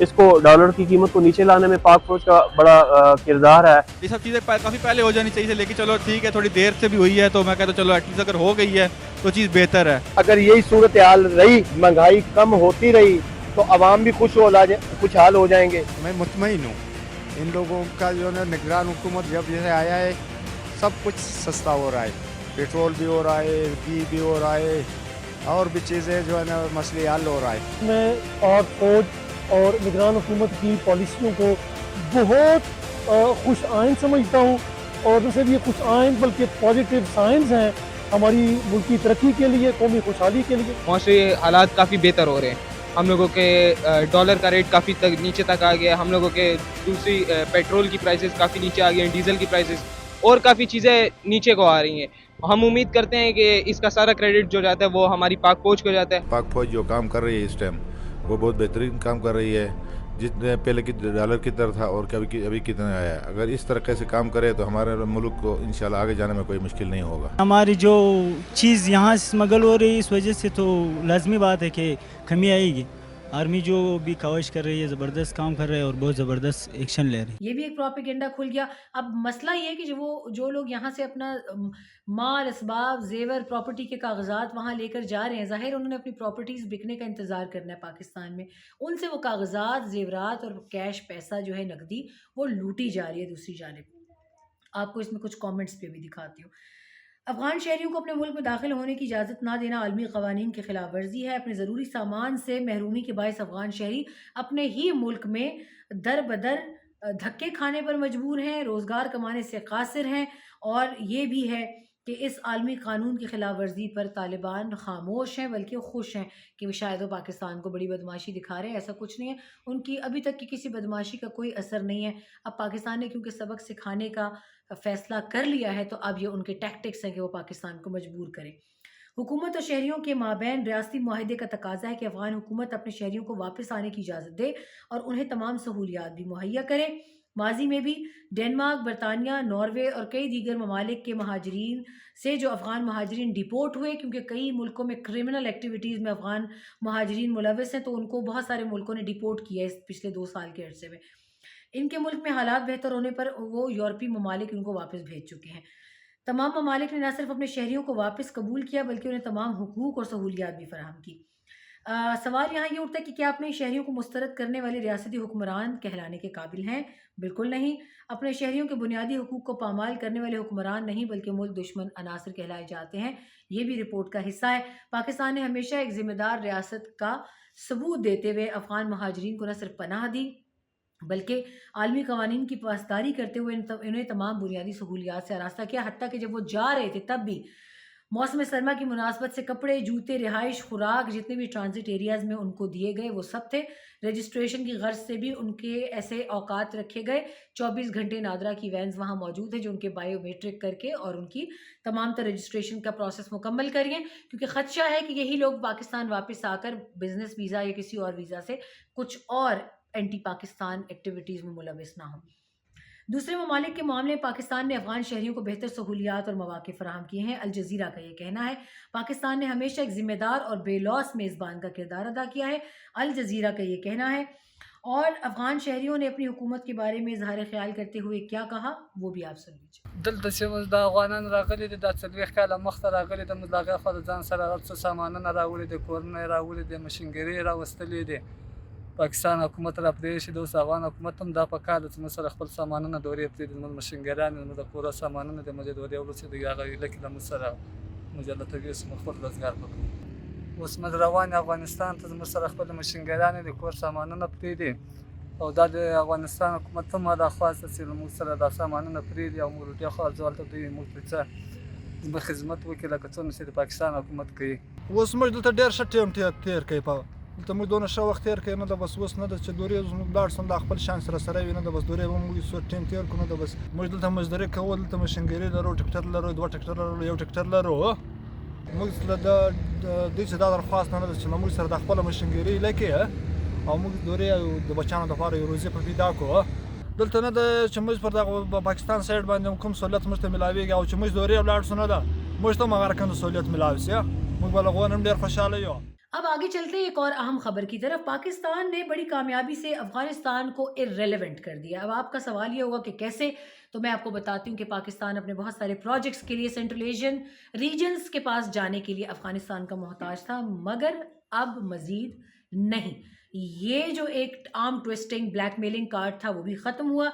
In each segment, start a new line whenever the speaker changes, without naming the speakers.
اس کو ڈالر کی قیمت کو نیچے لانے میں پاک فوج کا بڑا کردار ہے.
یہ سب چیزیں کافی پہلے ہو جانی چاہیے لیکن چلو ٹھیک ہے تھوڑی دیر سے بھی ہوئی ہے تو میں کہتا ہوں چلو ایٹ لیسٹ اگر ہو گئی ہے تو چیز بہتر ہے.
اگر یہی صورتحال رہی, مہنگائی کم ہوتی رہی تو عوام بھی خوشحال ہو جائیں گے.
میں مطمئن ہوں ان لوگوں کا جو ہے نگران حکومت جب جیسے آیا ہے سب کچھ سستا ہو رہا ہے, پیٹرول بھی ہو رہا ہے, گھی بھی ہو رہا ہے, اور بھی چیزیں جو ہے نا مسئلے حل ہو رہا ہے.
میں پاک فوج اور نگران حکومت کی پالیسیوں کو بہت خوش آئند سمجھتا ہوں, اور نہ صرف یہ خوش آئند بلکہ پازیٹیو سائنز ہیں ہماری ملکی ترقی کے لیے, قومی خوشحالی کے لیے.
معاشرے حالات کافی بہتر ہو رہے ہیں. ہم لوگوں کے ڈالر کا ریٹ کافی نیچے تک آ گیا ہے, ہم لوگوں کے دوسری پیٹرول کی پرائسز کافی نیچے آ گئی ہیں, ڈیزل کی پرائسز اور کافی چیزیں نیچے کو آ رہی ہیں. ہم امید کرتے ہیں کہ اس کا سارا کریڈٹ جو جاتا ہے وہ ہماری پاک فوج کو جاتا ہے.
پاک فوج جو کام کر رہی ہے اس ٹائم وہ بہت بہترین کام کر رہی ہے. جتنے پہلے کی ڈالر کی در تھا اور ابھی کتنا آیا ہے, اگر اس طریقے سے کام کرے تو ہمارے ملک کو انشاءاللہ آگے جانے میں کوئی مشکل نہیں ہوگا.
ہماری جو چیز یہاں اسمگل ہو رہی ہے اس وجہ سے تو لازمی بات ہے کہ کمی آئے گی. آرمی جو بھی کاوش کر رہی ہے زبردست کام کر رہے ہیں اور بہت زبردست ایکشن لے رہے ہیں.
یہ بھی ایک پروپیگنڈا کھل گیا. اب مسئلہ یہ ہے کہ جو لوگ یہاں سے اپنا مال, اسباب, زیور, پراپرٹی کے کاغذات وہاں لے کر جا رہے ہیں, ظاہر انہوں نے اپنی پراپرٹیز بکنے کا انتظار کرنا ہے پاکستان میں. ان سے وہ کاغذات, زیورات اور کیش پیسہ جو ہے نقدی وہ لوٹی جا رہی ہے. دوسری جانب آپ کو اس میں کچھ کامنٹس پہ بھی دکھاتی ہوں. افغان شہریوں کو اپنے ملک میں داخل ہونے کی اجازت نہ دینا عالمی قوانین کی خلاف ورزی ہے. اپنے ضروری سامان سے محرومی کے باعث افغان شہری اپنے ہی ملک میں در بدر دھکے کھانے پر مجبور ہیں, روزگار کمانے سے قاصر ہیں, اور یہ بھی ہے کہ اس عالمی قانون کی خلاف ورزی پر طالبان خاموش ہیں بلکہ خوش ہیں کہ شاید وہ پاکستان کو بڑی بدماشی دکھا رہے ہیں. ایسا کچھ نہیں ہے, ان کی ابھی تک کی کسی بدماشی کا کوئی اثر نہیں ہے. اب پاکستان نے کیونکہ سبق سکھانے کا فیصلہ کر لیا ہے تو اب یہ ان کے ٹیکٹکس ہیں کہ وہ پاکستان کو مجبور کریں. حکومت اور شہریوں کے مابین ریاستی معاہدے کا تقاضا ہے کہ افغان حکومت اپنے شہریوں کو واپس آنے کی اجازت دے اور انہیں تمام سہولیات بھی مہیا کرے. ماضی میں بھی ڈنمارک, برطانیہ, ناروے اور کئی دیگر ممالک کے مہاجرین سے جو افغان مہاجرین ڈیپورٹ ہوئے, کیونکہ کئی ملکوں میں کرمنل ایکٹیویٹیز میں افغان مہاجرین ملوث ہیں تو ان کو بہت سارے ملکوں نے ڈیپورٹ کیا ہے پچھلے 2 سال کے عرصے میں. ان کے ملک میں حالات بہتر ہونے پر وہ یورپی ممالک ان کو واپس بھیج چکے ہیں. تمام ممالک نے نہ صرف اپنے شہریوں کو واپس قبول کیا بلکہ انہیں تمام حقوق اور سہولیات بھی فراہم کی. سوال یہاں یہ اٹھتا ہے کہ کیا اپنے شہریوں کو مسترد کرنے والے ریاستی حکمران کہلانے کے قابل ہیں؟ بالکل نہیں. اپنے شہریوں کے بنیادی حقوق کو پامال کرنے والے حکمران نہیں بلکہ ملک دشمن عناصر کہلائے جاتے ہیں. یہ بھی رپورٹ کا حصہ ہے. پاکستان نے ہمیشہ ایک ذمہ دار ریاست کا ثبوت دیتے ہوئے افغان مہاجرین کو نہ صرف پناہ دی بلکہ عالمی قوانین کی پاسداری کرتے ہوئے انہیں تمام بنیادی سہولیات سے آراستہ کیا. حتیٰ کہ جب وہ جا رہے تھے تب بھی موسم سرما کی مناسبت سے کپڑے, جوتے, رہائش, خوراک جتنے بھی ٹرانزٹ ایریاز میں ان کو دیے گئے وہ سب تھے. رجسٹریشن کی غرض سے بھی ان کے ایسے اوقات رکھے گئے. 24 گھنٹے نادرا کی وینز وہاں موجود ہیں جو ان کے بائیو میٹرک کر کے اور ان کی تمام تر رجسٹریشن کا پروسیس مکمل کریے, کیونکہ خدشہ ہے کہ یہی لوگ پاکستان واپس آ کر بزنس ویزا یا کسی اور ویزا سے کچھ اور اینٹی پاکستان ایکٹیویٹیز میں ملوث نہ ہوں. دوسرے ممالک کے معاملے میں پاکستان نے افغان شہریوں کو بہتر سہولیات اور مواقع فراہم کیے ہیں. الجزیرہ کا یہ کہنا ہے. پاکستان نے ہمیشہ ایک ذمہ دار اور بے لوث میزبان کا کردار ادا کیا ہے. الجزیرہ کا یہ کہنا ہے. اور افغان شہریوں نے اپنی حکومت کے بارے میں اظہار خیال کرتے ہوئے کیا کہا وہ بھی آپ سن لیجیے.
دلته چې موږ د افغانان راغلي دي د 40 کاله مخته راغلي د موږ دغه خو ځان سره هر څه سامانونه راوړي دي, کورونه راوړي دي, ماشینګري راوستلې دي. پاکستان حکومت را پرې شي د اوس افغان حکومت هم دا په کار چې موږ سره خپل سامانونه دورې پرې دي, موږ ماشینګران موږ د کور سامانونه د موږ دورې ورسې دي هغه لکه د موږ سره موږ له تګ سم خپل روزګار وکړو. اوس موږ روان افغانستان ته موږ سره خپل ماشینګران د کور سامانونه پرې دي او دا د افغانستان حکومت هم دا خواسته چې موږ سره دا سامانونه پرې دي او موږ روټي خو ځول ته دوی موږ څه د خدمت وکړي لکه څنګه چې د پاکستان حکومت کوي.
اوس موږ دلته ډېر ښه ټیم تیر کوي په دلته موږ دونه ښه وخت تیر کوي نه د بس اوس نه د چې دورې زموږ لاړ سم د خپل شان سره وي نه د بس دورې به موږ څو ټیم تیر کړو نه د بس موږ دلته مزدوري کوو, دلته ماشینګري لرو, ټکټر لرو, 2 ټکټر لرو, 1 ټکټر لرو. موږ له دوی څخه دا درخواست نه ده چې موږ سره د خپل ماشینګري لکه او موږ دورې او د بچانو لپاره یو روزي په پیدا کوو. دلته نه د چې موږ پر دغه پاکستان سایډ باندې کوم سہولت موږ ته ملاویږي او چې موږ دورې ولاړ شو نه ده موږ ته هغه رقم سہولت ملاوي سي. موږ بل غوښنه ډېر خوشاله یو.
اب آگے چلتے ہیں ایک اور اہم خبر کی طرف. پاکستان نے بڑی کامیابی سے افغانستان کو ارریلیونٹ کر دیا. اب آپ کا سوال یہ ہوگا کہ کیسے؟ تو میں آپ کو بتاتی ہوں کہ پاکستان اپنے بہت سارے پروجیکٹس کے لیے سینٹرل ایشین ریجنز کے پاس جانے کے لیے افغانستان کا محتاج تھا، مگر اب مزید نہیں. یہ جو ایک آرم ٹویسٹنگ بلیک میلنگ کارڈ تھا وہ بھی ختم ہوا.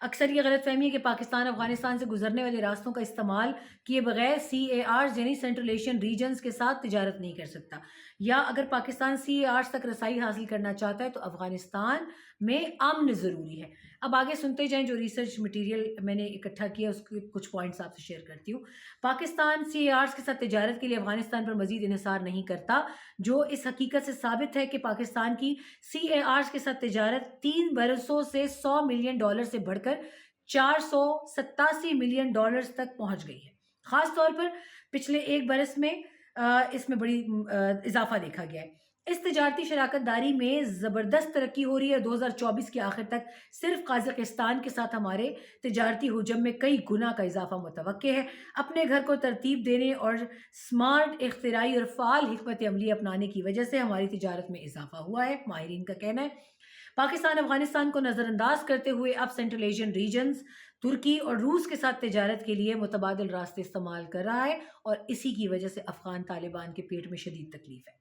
اکثر یہ غلط فہمی ہے کہ پاکستان افغانستان سے گزرنے والے راستوں کا استعمال کیے بغیر CARs یعنی سینٹرل ایشین ریجنز کے ساتھ تجارت نہیں کر سکتا، یا اگر پاکستان CARs تک رسائی حاصل کرنا چاہتا ہے تو افغانستان میں امن ضروری ہے. اب آگے سنتے جائیں، جو ریسرچ مٹیریل میں نے اکٹھا کیا اس کے کچھ پوائنٹس آپ سے شیئر کرتی ہوں. پاکستان CARs کے ساتھ تجارت کے لیے افغانستان پر مزید انحصار نہیں کرتا، جو اس حقیقت سے ثابت ہے کہ پاکستان کی CARs کے ساتھ تجارت 3 برسوں سے $100 ملین سے بڑھ کر $487 ملین تک پہنچ گئی ہے. خاص طور پر پچھلے ایک برس میں اس میں بڑی اضافہ دیکھا گیا ہے. اس تجارتی شراکت داری میں زبردست ترقی ہو رہی ہے. 2024 کے آخر تک صرف قازقستان کے ساتھ ہمارے تجارتی حجم میں کئی گنا کا اضافہ متوقع ہے. اپنے گھر کو ترتیب دینے اور سمارٹ، اختراعی اور فعال حکمت عملی اپنانے کی وجہ سے ہماری تجارت میں اضافہ ہوا ہے، ماہرین کا کہنا ہے. پاکستان افغانستان کو نظر انداز کرتے ہوئے اب سینٹرل ایشین ریجنز، ترکی اور روس کے ساتھ تجارت کے لیے متبادل راستے استعمال کر رہا ہے، اور اسی کی وجہ سے افغان طالبان کے پیٹ میں شدید تکلیف ہے.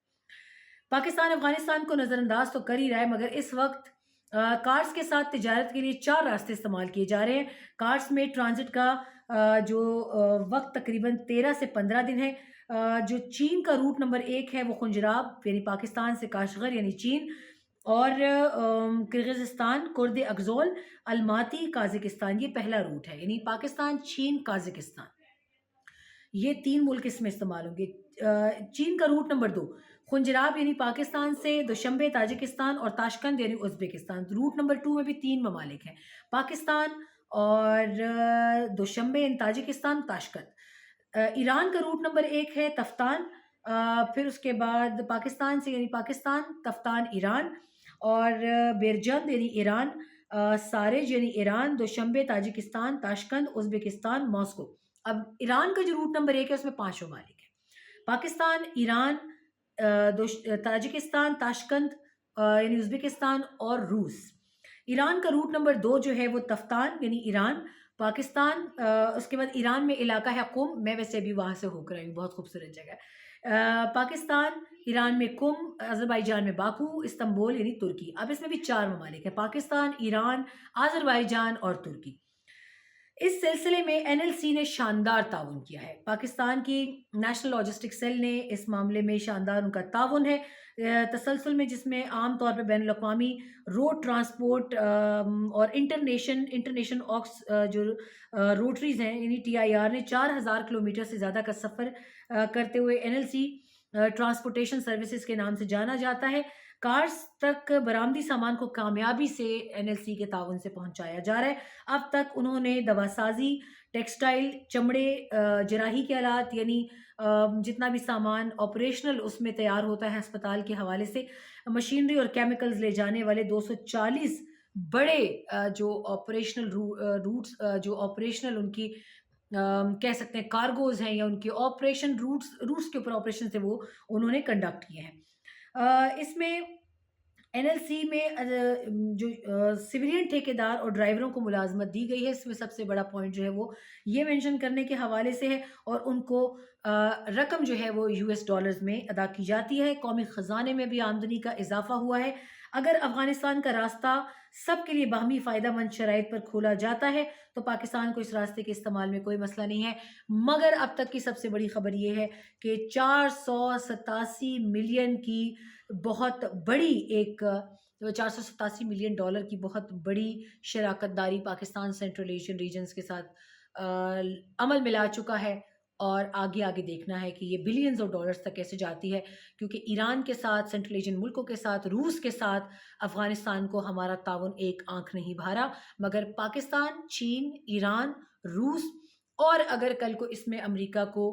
پاکستان افغانستان کو نظر انداز تو کر ہی رہا ہے، مگر اس وقت کارس کے ساتھ تجارت کے لیے 4 راستے استعمال کیے جا رہے ہیں. کارس میں ٹرانزٹ کا جو وقت تقریباً 13 سے 15 دن ہے. جو چین کا روٹ نمبر 1 ہے وہ خنجراب یعنی پاکستان سے کاشغر یعنی چین، اور کرغزستان، کرد اگزول، الماتی، قازقستان، یہ پہلا روٹ ہے، یعنی پاکستان، چین، قازقستان، یہ 3 ملک اس میں استعمال ہوں گے. چین کا روٹ نمبر 2 خنجراب یعنی پاکستان سے دوشنبے تاجکستان اور تاشقند یعنی ازبکستان. روٹ نمبر 2 میں بھی 3 ممالک ہیں، پاکستان اور دوشنبے یعنی تاجکستان، تاشقند. ایران کا روٹ نمبر 1 ہے تفتان، پھر اس کے بعد پاکستان سے یعنی پاکستان، تفتان، ایران، اور بیرجند یعنی ایران، سارج یعنی Iran, دوشنبے Tajikistan, Tashkent, Uzbekistan, Moscow. اب ایران کا جو روٹ نمبر 1 ہے اس میں 5 ممالک ہیں، پاکستان، ایران، تاجکستان، تاشقند یعنی ازبکستان اور روس. ایران کا روٹ نمبر 2 جو ہے وہ تفتان یعنی ایران، پاکستان، اس کے بعد ایران میں علاقہ ہے قم، میں ویسے بھی وہاں سے ہو کر آئی ہوں، بہت خوبصورت جگہ ہے. پاکستان، ایران میں قم، آذربائیجان میں باکو، استنبول یعنی ترکی. اب اس میں بھی 4 ممالک ہیں، پاکستان، ایران، آذربائیجان اور ترکی. اس سلسلے میں NLC نے شاندار تعاون کیا ہے. پاکستان کی نیشنل لاجسٹک سیل نے اس معاملے میں شاندار ان کا تعاون ہے تسلسل میں، جس میں عام طور پر بین الاقوامی روڈ ٹرانسپورٹ اور انٹرنیشنل آکس جو روٹریز ہیں یعنی TIR نے 4000 کلومیٹر سے زیادہ کا سفر کرتے ہوئے NLC ٹرانسپورٹیشن سروسز کے نام سے جانا جاتا ہے. کارس تک برآمدی سامان کو کامیابی سے NLC کے تعاون سے پہنچایا جا رہا ہے. اب تک انہوں نے دواسازی، ٹیکسٹائل، چمڑے، جراحی کے آلات یعنی جتنا بھی سامان آپریشنل اس میں تیار ہوتا ہے ہسپتال کے حوالے سے، مشینری اور کیمیکلز لے جانے والے 240 بڑے جو آپریشنل روٹس جو آپریشنل ان کی کہہ سکتے ہیں کارگوز ہیں یا ان کی آپریشن روٹس کے اوپر آپریشن سے وہ انہوں نے کنڈکٹ کیے ہیں. اس میں NLC میں جو سویلین ٹھیکیدار اور ڈرائیوروں کو ملازمت دی گئی ہے، اس میں سب سے بڑا پوائنٹ جو ہے وہ یہ مینشن کرنے کے حوالے سے ہے، اور ان کو رقم جو ہے وہ US ڈالرز میں ادا کی جاتی ہے. قومی خزانے میں بھی آمدنی کا اضافہ ہوا ہے. اگر افغانستان کا راستہ سب کے لیے باہمی فائدہ مند شرائط پر کھولا جاتا ہے تو پاکستان کو اس راستے کے استعمال میں کوئی مسئلہ نہیں ہے. مگر اب تک کی سب سے بڑی خبر یہ ہے کہ 487 ملین کی بہت بڑی ایک $487 ملین کی بہت بڑی شراکت داری پاکستان سینٹرل ایشین ریجنز کے ساتھ عمل میں لا چکا ہے، اور آگے دیکھنا ہے کہ یہ بلینز آف ڈالرز تک کیسے جاتی ہے، کیونکہ ایران کے ساتھ، سینٹرل ایشین ملکوں کے ساتھ، روس کے ساتھ افغانستان کو ہمارا تعاون ایک آنکھ نہیں بھارا، مگر پاکستان، چین، ایران، روس اور اگر کل کو اس میں امریکہ کو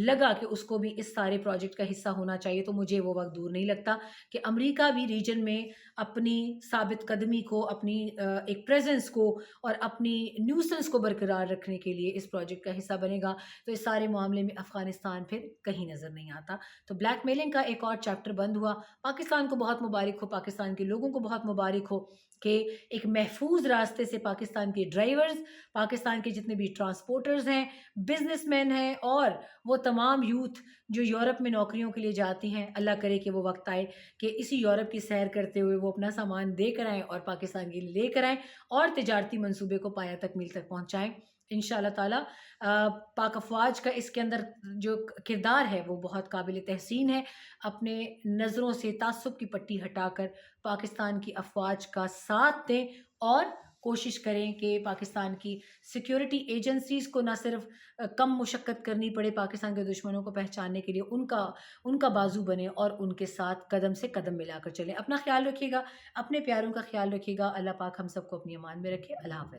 لگا کہ اس کو بھی اس سارے پروجیکٹ کا حصہ ہونا چاہیے تو مجھے وہ وقت دور نہیں لگتا کہ امریکہ بھی ریجن میں اپنی ثابت قدمی کو، اپنی ایک پریزنس کو اور اپنی نیوسنس کو برقرار رکھنے کے لیے اس پروجیکٹ کا حصہ بنے گا. تو اس سارے معاملے میں افغانستان پھر کہیں نظر نہیں آتا. تو بلیک میلنگ کا ایک اور چیپٹر بند ہوا. پاکستان کو بہت مبارک ہو، پاکستان کے لوگوں کو بہت مبارک ہو کہ ایک محفوظ راستے سے پاکستان کے ڈرائیورز، پاکستان کے جتنے بھی ٹرانسپورٹرز ہیں، بزنس مین ہیں اور وہ تمام یوتھ جو یورپ میں نوکریوں کے لیے جاتی ہیں، اللہ کرے کہ وہ وقت آئے کہ اسی یورپ کی سیر کرتے ہوئے وہ اپنا سامان دے کر آئیں اور پاکستان کے لیے لے کر آئیں اور تجارتی منصوبے کو پایہ تکمیل تک پہنچائیں. انشاءاللہ تعالی پاک افواج کا اس کے اندر جو کردار ہے وہ بہت قابل تحسین ہے. اپنے نظروں سے تعصب کی پٹی ہٹا کر پاکستان کی افواج کا ساتھ دیں اور کوشش کریں کہ پاکستان کی سیکیورٹی ایجنسیز کو نہ صرف کم مشقت کرنی پڑے پاکستان کے دشمنوں کو پہچاننے کے لیے، ان کا بازو بنے اور ان کے ساتھ قدم سے قدم ملا کر چلیں. اپنا خیال رکھیے گا، اپنے پیاروں کا خیال رکھیے گا. اللہ پاک ہم سب کو اپنی امان میں رکھے. اللہ حافظ.